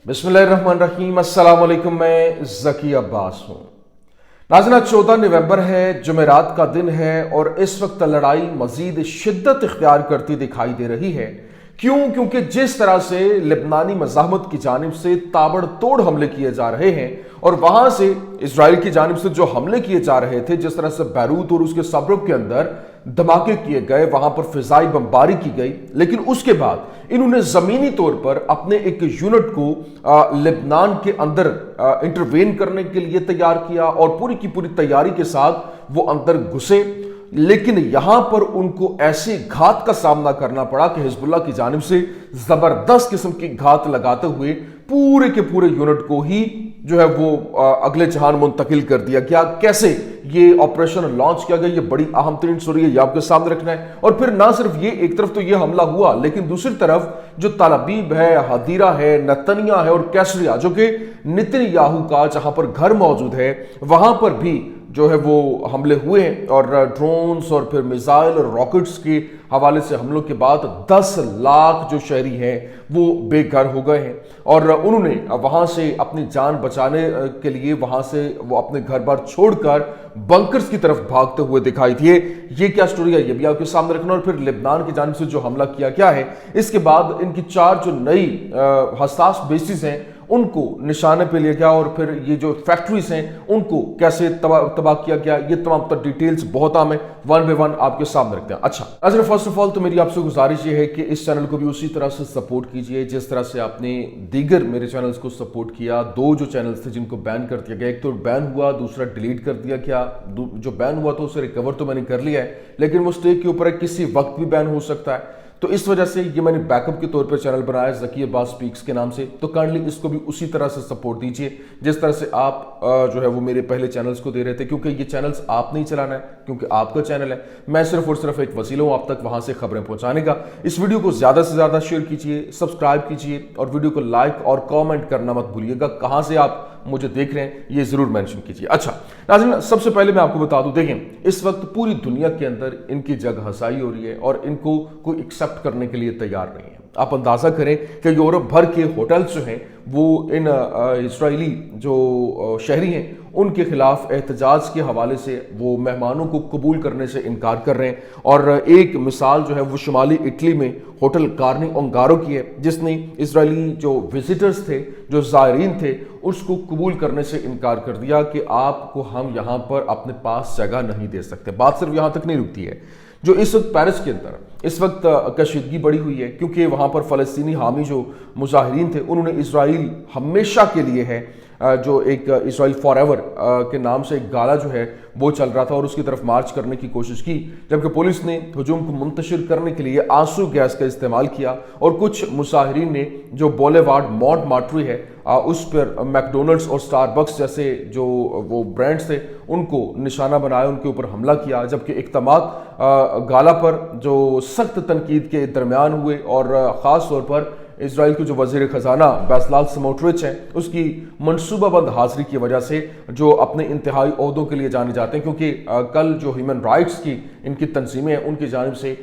बिस्मिल्लाहिर्रहमानिर्रहीम, अस्सलाम वालेकुम। मैं ज़की अब्बास हूँ। नाज़रीन, 14 नवंबर है, जुमेरात का दिन है और इस वक्त लड़ाई मजीद शिद्दत इख्तियार करती दिखाई दे रही है। क्यों? क्योंकि जिस तरह से लिबनानी मज़ाहमत की जानिब से ताबड़तोड़ हमले किए जा रहे हैं और वहां से इजराइल की जानिब से जो हमले किए जा रहे थे, जिस तरह से बैरूत और उसके सबरब के अंदर धमाके किए गए, वहां पर फिजाई बमबारी की गई, लेकिन उसके बाद इन्होंने जमीनी तौर पर अपने एक यूनिट को लिबनान के अंदर इंटरवेन करने के लिए तैयार किया और पूरी की पूरी तैयारी के साथ वो अंदर घुसे। लेकिन यहां पर उनको ऐसे घात का सामना करना पड़ा कि हिजबुल्लाह की जानिब से जबरदस्त किस्म की घात लगाते हुए पूरे के पूरे यूनिट को ही जो है वो अगले जहान मुंतकिल कर दिया गया। कैसे ये ऑपरेशन लॉन्च किया गया, ये बड़ी अहम तरीन स्टोरी है, ये आपके सामने रखना है। और फिर ना सिर्फ ये, एक तरफ तो ये हमला हुआ, लेकिन दूसरी तरफ जो तलाबीब है, हदीरा है, नतनिया है और कैसरिया, जो कि नेतन्याहू का जहां पर घर मौजूद है, वहां पर भी जो है वो हमले हुए हैं। और ड्रोन्स और फिर मिसाइल और रॉकेट्स के हवाले से हमलों के बाद 10 लाख जो शहरी हैं वो बेघर हो गए हैं और उन्होंने वहां से अपनी जान बचाने के लिए वहां से वो अपने घर बार छोड़कर बंकर्स की तरफ भागते हुए दिखाई दिए। ये क्या स्टोरी है, ये भी आपके सामने रखना। और फिर लिबनान की जानिब से जो हमला किया गया है, इसके बाद इनकी 4 जो नई हसास बेसिस हैं उनको निशाने पे लिया गया और फिर ये जो फैक्ट्रीज हैं उनको कैसे तबाह किया गया, ये तमाम डिटेल्स बहुत आम है, वन बाय वन आपके सामने रखते हैं। अच्छा, फर्स्ट ऑफ ऑल तो मेरी आपसे गुजारिश ये है कि इस चैनल को भी उसी तरह से सपोर्ट कीजिए जिस तरह से आपने दीगर मेरे चैनल्स को सपोर्ट किया। 2 जो चैनल्स थे जिनको बैन कर दिया गया, एक तो बैन हुआ, दूसरा डिलीट कर दिया गया। जो बैन हुआ तो उसे रिकवर तो मैंने कर लिया है, लेकिन वो स्टेक के ऊपर है, किसी वक्त भी बैन हो सकता है। तो इस वजह से ये मैंने बैकअप के तौर पर चैनल बनाया ज़की अब्बास स्पीक्स के नाम से। तो काइंडली इसको भी उसी तरह से सपोर्ट दीजिए जिस तरह से आप जो है वो मेरे पहले चैनल्स को दे रहे थे, क्योंकि ये चैनल्स आप नहीं चलाना है, क्योंकि आपका चैनल है। मैं सिर्फ और सिर्फ एक वसीला हूं आप तक वहां से खबरें पहुंचाने का। इस वीडियो को ज्यादा से ज्यादा शेयर कीजिए, सब्सक्राइब कीजिए और वीडियो को लाइक और कॉमेंट करना मत भूलिएगा। कहां से आप मुझे देख रहे हैं ये जरूर मेंशन कीजिए। अच्छा नाज़रीन, सबसे पहले मैं आपको बता दूं, देखें इस वक्त पूरी दुनिया के अंदर इनकी जगह हसाई हो रही है और इनको कोई एक्सेप्ट करने के लिए तैयार नहीं है। आप अंदाजा करें कि यूरोप भर के होटल्स जो हैं वो इन इजरायली जो शहरी हैं उनके खिलाफ एहतजाज के हवाले से वो मेहमानों को कबूल करने से इनकार कर रहे हैं। और एक मिसाल जो है वो शुमाली इटली में होटल कार्नी ओंगारो की है, जिसने इजरायली जो विजिटर्स थे, जो ज़ायरीन थे, उसको कबूल करने से इनकार कर दिया कि आपको हम यहाँ पर अपने पास जगह नहीं दे सकते। बात सिर्फ यहाँ तक नहीं रुकती है। जो इस वक्त पेरिस के अंदर इस वक्त कशीदगी बढ़ी हुई है, क्योंकि वहाँ पर फ़लस्तीनी हामी जो मुजाहिरीन थे उन्होंने इजराइल हमेशा के लिए है जो एक इजराइल फॉर एवर के नाम से एक गाला जो है वो चल रहा था और उसकी तरफ मार्च करने की कोशिश की, जबकि पुलिस ने हजूम को मुंतशिर करने के लिए आंसू गैस का इस्तेमाल किया और कुछ मुजाहिरीन ने जो बोलेवार्ड मॉन्ट मार्टरी है उस पर मैकडोनल्ड्स और स्टारबक्स जैसे जो वो ब्रांड्स थे उनको निशाना बनाया, उनके ऊपर हमला किया। जबकि इक़्तिमाद गाला पर जो सख्त तनकीद के दरमियान हुए और ख़ास तौर पर इजराइल के जो वज़ीर ख़जाना बेसलाल स्मोट्रिच हैं उसकी मनसूबाबंद हाजिरी की वजह से, जो अपने इंतहाई ओहदों के लिए जाने जाते हैं, क्योंकि कल जो ह्यूमन राइट्स की इनकी तंजीमें हैं उनकी जानिब से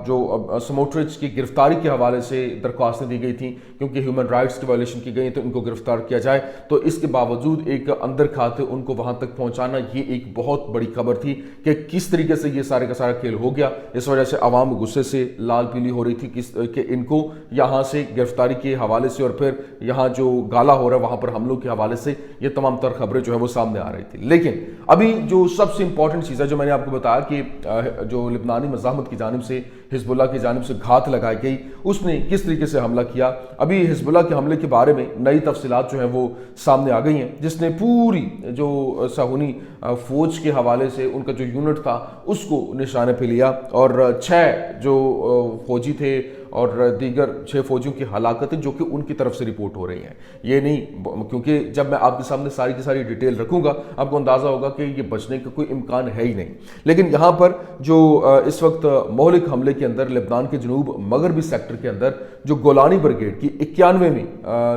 जो स्मोट्रिच की गिरफ्तारी के हवाले से दरख्वास्तें दी गई थी, क्योंकि ह्यूमन राइट्स की वायलेशन की गई तो इनको गिरफ्तार किया जाए। तो इसके बावजूद एक अंदर खाते उनको वहां तक पहुंचाना, ये एक बहुत बड़ी खबर थी कि किस तरीके से ये सारे का सारा खेल हो गया। इस वजह से आवाम गुस्से से लाल पीली हो रही थी कि इनको यहाँ से गिरफ्तारी के हवाले से और फिर यहाँ जो गाला हो रहा है वहां पर हमलों के हवाले से ये तमाम तर खबरें जो है वो सामने आ रही थी। लेकिन अभी जो सबसे इंपॉर्टेंट चीज़ है जो मैंने आपको बताया कि जो लिबनानी मज़ाहमत की जानिब से हिजबुल्लाह की जानिब से घात लगाई गई, उसने किस तरीके से हमला किया। अभी हिजबुल्लाह के हमले के बारे में नई तफसीलात जो है वो सामने आ गई हैं, जिसने पूरी जो साहूनी फौज के हवाले से उनका जो यूनिट था उसको निशाने पे लिया और 6 जो फौजी थे और दीगर 6 फौजियों की हलाकतें जो कि उनकी तरफ से रिपोर्ट हो रही हैं। ये नहीं, क्योंकि जब मैं आपके सामने सारी की सारी डिटेल रखूंगा आपको अंदाज़ा होगा कि ये बचने का कोई इम्कान है ही नहीं। लेकिन यहाँ पर जो इस वक्त मोहलिक हमले के अंदर लेबनान के जनूब मगरबी सेक्टर के अंदर जो गोलानी ब्रिगेड की 91वीं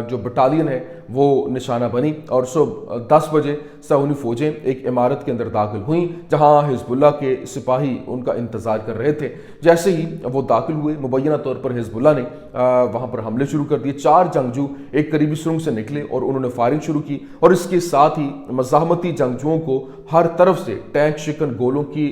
जो बटालियन है वो निशाना बनी और सुबह 10 बजे साउनी फौजें एक इमारत के अंदर दाखिल हुईं जहां हिजबुल्लाह के सिपाही उनका इंतजार कर रहे थे। जैसे ही वो दाखिल हुए, मुबैना तौर पर हिजबुल्लाह ने वहां पर हमले शुरू कर दिए। 4 जंगजू एक करीबी सुरंग से निकले और उन्होंने फायरिंग शुरू की और इसके साथ ही मज़ाहमती जंगजुओं को हर तरफ से टैंक शिकन गोलों की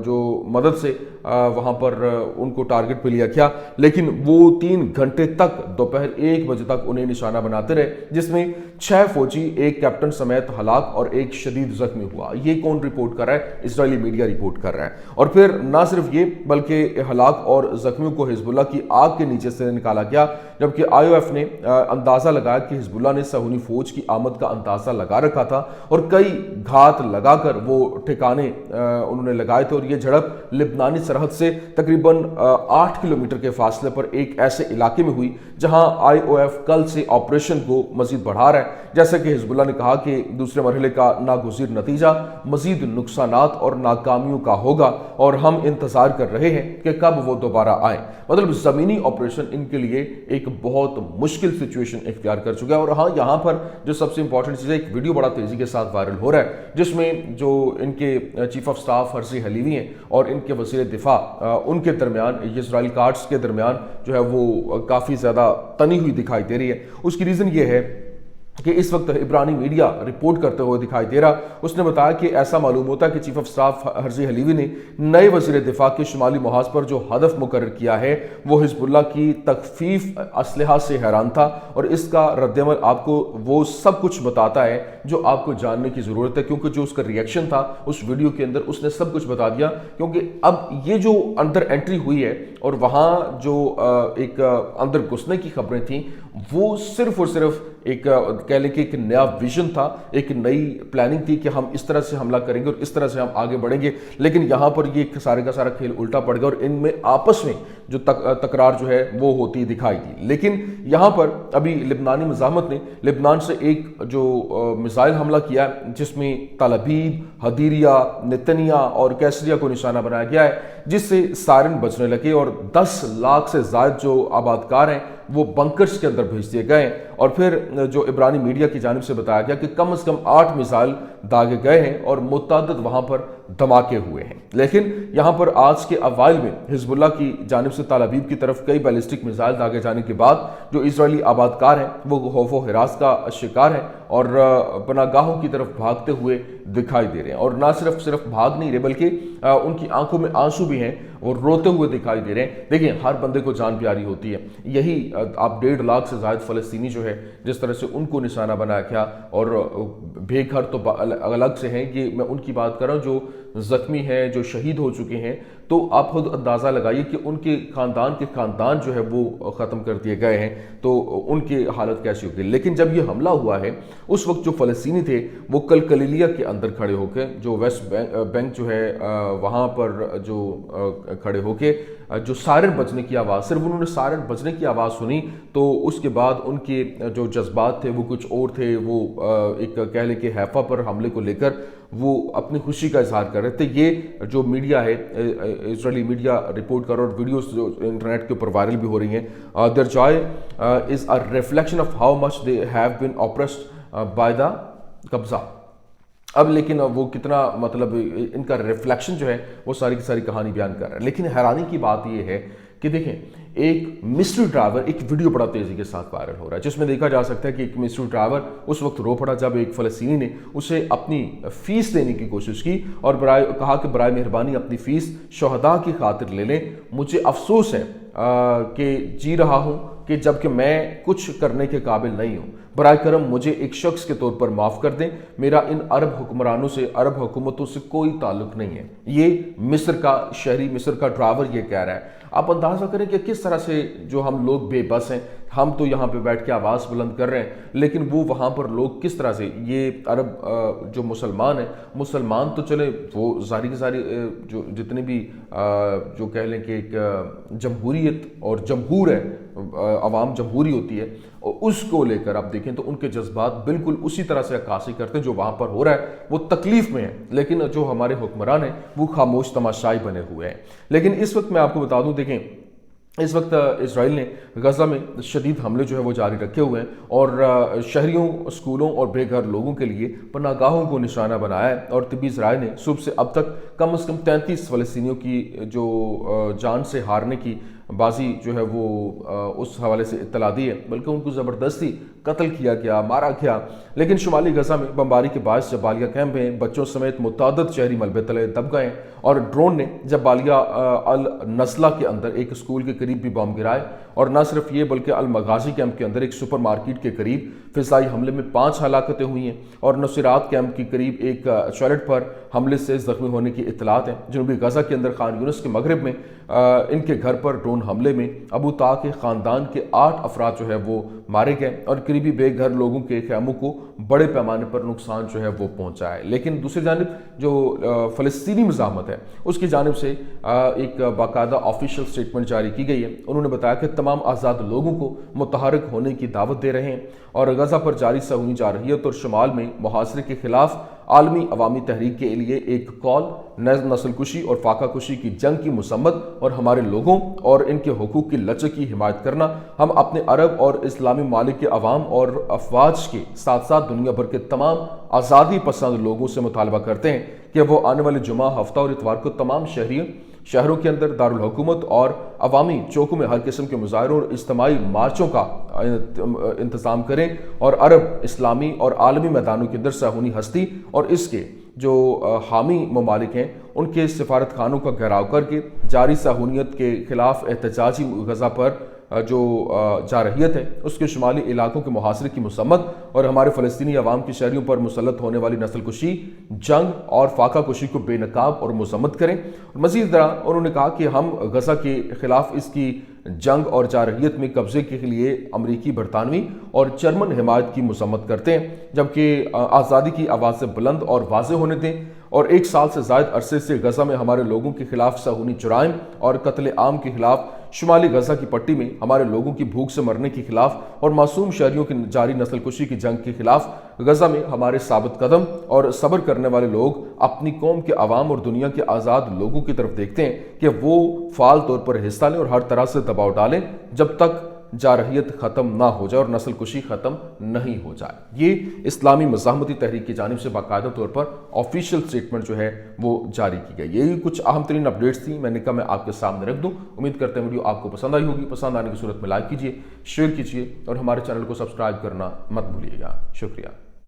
जो मदद से वहां पर उनको टारगेट पे लिया गया, लेकिन वो 3 घंटे तक दोपहर 1 बजे तक उन्हें निशाना बनाते रहे, जिसमें 6 फौजी, 1 कैप्टन समेत हलाक और 1 शदीद जख्मी हुआ। ये कौन रिपोर्ट कर रहा है? इजरायली मीडिया रिपोर्ट कर रहा है। और फिर ना सिर्फ ये बल्कि हलाक और जख्मियों को हिजबुल्लाह की आग के नीचे से निकाला गया, जबकि IOF ने अंदाजा लगाया कि हिजबुल्लाह ने साउनी फौज की आमद का अंदाजा लगा रखा था और कई घात लगाकर वो ठिकाने उन्होंने लगाए थे। और ये झड़प लिबनानी सरहद से तकरीबन 8 किलोमीटर के फासले पर एक ऐसे इलाके में हुई जहां IOF कल से ऑपरेशन को मजीद बढ़ा रहा है। जैसा कि हिजबुल्लाह ने कहा कि दूसरे मरहले का नागुज़ीर नतीजा मजीद नुकसानात और नाकामियों का होगा और हम इंतजार कर रहे हैं कि कब वो दोबारा आए। मतलब ज़मीनी ऑपरेशन इनके लिए एक बहुत मुश्किल सिचुएशन इख्तियार कर चुका है। और हाँ, यहाँ पर जो सबसे इंपॉर्टेंट चीज़ है, एक वीडियो बड़ा तेज़ी के साथ वायरल हो रहा है जिसमें जो इनके चीफ ऑफ स्टाफ हर्जी हलीवी हैं और इनके वज़ीर दिफा उनके दरमियान, इजराइल कार्ड्स के दरमियान जो है वो काफ़ी ज़्यादा तनी हुई दिखाई दे रही है। उसकी रीज़न ये है कि इस वक्त इब्रानी मीडिया रिपोर्ट करते हुए दिखाई दे रहा, उसने बताया कि ऐसा मालूम होता है कि चीफ ऑफ स्टाफ हर्जी हलीवी ने नए वज़ीर दिफा के शुमाली मुहाज पर जो हदफ मुकर्रर किया है वो हिजबुल्लाह की तखफीफ असलहा से हैरान था। और इसका रद्दअमल आपको वो सब कुछ बताता है जो आपको जानने की ज़रूरत है, क्योंकि जो उसका रिएक्शन था उस वीडियो के अंदर उसने सब कुछ बता दिया। क्योंकि अब ये जो अंदर एंट्री हुई है और वहाँ जो एक अंदर घुसने की खबरें थी वो सिर्फ और सिर्फ एक कह लें कि एक नया विजन था, एक नई प्लानिंग थी कि हम इस तरह से हमला करेंगे और इस तरह से हम आगे बढ़ेंगे। लेकिन यहाँ पर ये सारे का सारा खेल उल्टा पड़ गया और इनमें आपस में जो तकरार जो है वो होती दिखाई दी। लेकिन यहाँ पर अभी लिबनानी मज़ाहमत ने लिबनान से एक जो मिसाइल हमला किया जिसमें तलाबीब, हदीरिया, नेतनिया और कैसरिया को निशाना बनाया गया है, जिससे सायरन बजने लगे और 10 लाख से ज़ायद जो आबादकार हैं वो बंकर्स के अंदर भेज दिए गए। और फिर जो इब्रानी मीडिया की जानिब से बताया गया कि कम से कम 8 मिसाइल दागे गए हैं और मुतअद्दिद वहां पर धमाके हुए हैं। लेकिन यहां पर आज के अवाइल में हिजबुल्लाह की जानिब से तलाबीब की तरफ कई बैलिस्टिक मिसाइल दागे जाने के बाद जो इजरायली आबादकार हैं वो खौफ हिरास का शिकार हैं और पनागाहों की तरफ भागते हुए दिखाई दे रहे हैं। और ना सिर्फ भाग नहीं रहे बल्कि उनकी आंखों में आंसू भी हैं, वो रोते हुए दिखाई दे रहे हैं। देखिए, हर बंदे को जान प्यारी होती है। यही आप 1.5 लाख से ज़ायद फ़लस्तीनी जो है जिस तरह से उनको निशाना बनाया गया, और बेघर तो अलग से हैं, ये मैं उनकी बात कर रहा हूँ जो ज़ख्मी हैं, जो शहीद हो चुके हैं। तो आप खुद अंदाज़ा लगाइए कि उनके ख़ानदान जो है वो ख़त्म कर दिए गए हैं, तो उनकी हालत कैसी होगी। लेकिन जब ये हमला हुआ है उस वक्त जो फ़लस्तीनी थे वो कल कलीलिया के अंदर खड़े होकर, जो वेस्ट बैंक जो है वहाँ पर जो खड़े होके जो सायरन बजने की आवाज़, सिर्फ उन्होंने सायरन बजने की आवाज़ सुनी तो उसके बाद उनके जो जज्बात थे वो कुछ और थे। वो एक कह लें कि हैफा पर हमले को लेकर वो अपनी खुशी का इजहार कर रहे थे। ये जो मीडिया है, इजरायली मीडिया रिपोर्ट कर रहा है और वीडियोस जो इंटरनेट के ऊपर वायरल भी हो रही हैं, there joy is a reflection of how much they have been oppressed by the कब्जा। अब लेकिन वो कितना, मतलब इनका रिफ्लेक्शन जो है वो सारी की सारी कहानी बयान कर रहा है। लेकिन हैरानी की बात ये है कि देखें, एक मिस्ट्री ड्राइवर, एक वीडियो बड़ा तेजी के साथ वायरल हो रहा है जिसमें देखा जा सकता है कि एक मिस्ट्री ड्राइवर उस वक्त रो पड़ा जब एक फ़लस्तीनी ने उसे अपनी फीस देने की कोशिश की और कहा कि बराए मेहरबानी अपनी फीस शहदा की खातिर ले लें। मुझे अफसोस है कि जी रहा हूँ कि जबकि मैं कुछ करने के काबिल नहीं हूँ, बराए करम मुझे एक शख्स के तौर पर माफ़ कर दें। मेरा इन अरब हुक्मरानों से, अरब हुकूमतों से कोई ताल्लुक नहीं है। ये मिस्र का शहरी, मिस्र का ड्राइवर ये कह रहा है। आप अंदाज़ा करें कि किस तरह से जो हम लोग बेबस हैं, हम तो यहाँ पे बैठ के आवाज़ बुलंद कर रहे हैं, लेकिन वो वहाँ पर लोग किस तरह से, ये अरब जो मुसलमान हैं, मुसलमान तो चले वो सारी की सारी जो जितने भी जो कह लें कि एक जमहूरियत और जमहूर है, अवाम जमहूरी होती है, और उसको लेकर आप देखें तो उनके जज्बात बिल्कुल उसी तरह से अक्कासी करते हैं। जो वहाँ पर हो रहा है वो तकलीफ़ में है, लेकिन जो हमारे हुक्मरान हैं वो खामोश तमाशाई बने हुए हैं। लेकिन इस वक्त मैं आपको बता दूँ, देखें اس وقت اسرائیل نے غزہ میں شدید حملے جو ہے وہ جاری رکھے ہوئے ہیں اور شہریوں، اسکولوں اور بے گھر لوگوں کے لیے پناہ گاہوں کو نشانہ بنایا ہے، اور طبی ذرائع نے صبح سے اب تک کم از کم 33 فلسطینیوں کی جو جان سے ہارنے کی بازی جو ہے وہ اس حوالے سے اطلاع دی ہے، بلکہ ان کو زبردستی قتل کیا گیا، مارا گیا۔ لیکن شمالی غزہ میں بمباری کے باعث جبالیہ کیمپ میں بچوں سمیت متعدد شہری ملبے تلے دب گئے، اور ڈرون نے جبالیہ النزلہ کے اندر ایک اسکول کے قریب بھی بم گرائے، اور نہ صرف یہ بلکہ المغازی کیمپ کے اندر ایک سپر مارکیٹ کے قریب فضائی حملے میں 5 ہلاکتیں ہوئی ہیں، اور نصیرات کیمپ کے قریب ایک ٹوائلٹ پر حملے سے زخمی ہونے کی اطلاعات ہیں۔ جنوبی غزہ کے اندر خان یونس کے مغرب میں ان کے گھر پر ڈرون حملے میں ابو طاع کے خاندان کے 8 افراد جو ہے وہ مارے گئے، اور قریبی بے گھر لوگوں کے خیموں کو بڑے پیمانے پر نقصان جو ہے وہ پہنچا ہے۔ لیکن دوسری جانب جو فلسطینی مزاحمت ہے اس کی جانب سے ایک باقاعدہ آفیشیل سٹیٹمنٹ جاری کی گئی ہے۔ انہوں نے بتایا کہ تمام آزاد لوگوں کو متحرک ہونے کی دعوت دے رہے ہیں، اور غزہ پر جاری صہیونی جارحیت اور شمال میں محاصرے کے خلاف عالمی عوامی تحریک کے لیے ایک کال، نسل کشی اور فاقہ کشی کی جنگ کی مذمت اور ہمارے لوگوں اور ان کے حقوق کی لچک کی حمایت کرنا۔ ہم اپنے عرب اور اسلامی ممالک کے عوام اور افواج کے ساتھ ساتھ دنیا بھر کے تمام آزادی پسند لوگوں سے مطالبہ کرتے ہیں کہ وہ آنے والے جمعہ، ہفتہ اور اتوار کو تمام شہروں کے اندر دارالحکومت اور عوامی چوکوں میں ہر قسم کے مظاہروں اور اجتماعی مارچوں کا انتظام کریں، اور عرب، اسلامی اور عالمی میدانوں کے اندر صہیونی ہستی اور اس کے جو حامی ممالک ہیں ان کے سفارت خانوں کا گھیراؤ کر کے جاری صہیونیت کے خلاف احتجاجی غزہ پر جو جارحیت ہے اس کے شمالی علاقوں کے محاصرے کی مذمت، اور ہمارے فلسطینی عوام کی شہریوں پر مسلط ہونے والی نسل کشی، جنگ اور فاقہ کشی کو بے نقاب اور مذمت کریں۔ اور مزید طرح انہوں نے کہا کہ ہم غزہ کے خلاف اس کی جنگ اور جارحیت میں قبضے کے لیے امریکی، برطانوی اور جرمن حمایت کی مذمت کرتے ہیں، جبکہ آزادی کی آوازیں بلند اور واضح ہونے دیں، اور 1 سال سے زائد عرصے سے غزہ میں ہمارے لوگوں کے خلاف صہیونی جرائم اور قتل عام کے خلاف، شمالی غزہ کی پٹی میں ہمارے لوگوں کی بھوک سے مرنے کے خلاف اور معصوم شہریوں کی جاری نسل کشی کی جنگ کے خلاف، غزہ میں ہمارے ثابت قدم اور صبر کرنے والے لوگ اپنی قوم کے عوام اور دنیا کے آزاد لوگوں کی طرف دیکھتے ہیں کہ وہ فعال طور پر حصہ لیں اور ہر طرح سے دباؤ ڈالیں جب تک جارحیت ختم نہ ہو جائے اور نسل کشی ختم نہیں ہو جائے۔ یہ اسلامی مزاحمتی تحریک کی جانب سے باقاعدہ طور پر آفیشیل سٹیٹمنٹ جو ہے وہ جاری کی گئی۔ یہی کچھ اہم ترین اپڈیٹس تھیں، میں نے کہا میں آپ کے سامنے رکھ دوں۔ امید کرتے ہیں ویڈیو آپ کو پسند آئی ہوگی۔ پسند آنے کی صورت میں لائک کیجیے، شیئر کیجیے اور ہمارے چینل کو سبسکرائب کرنا مت بھولیے گا۔ شکریہ۔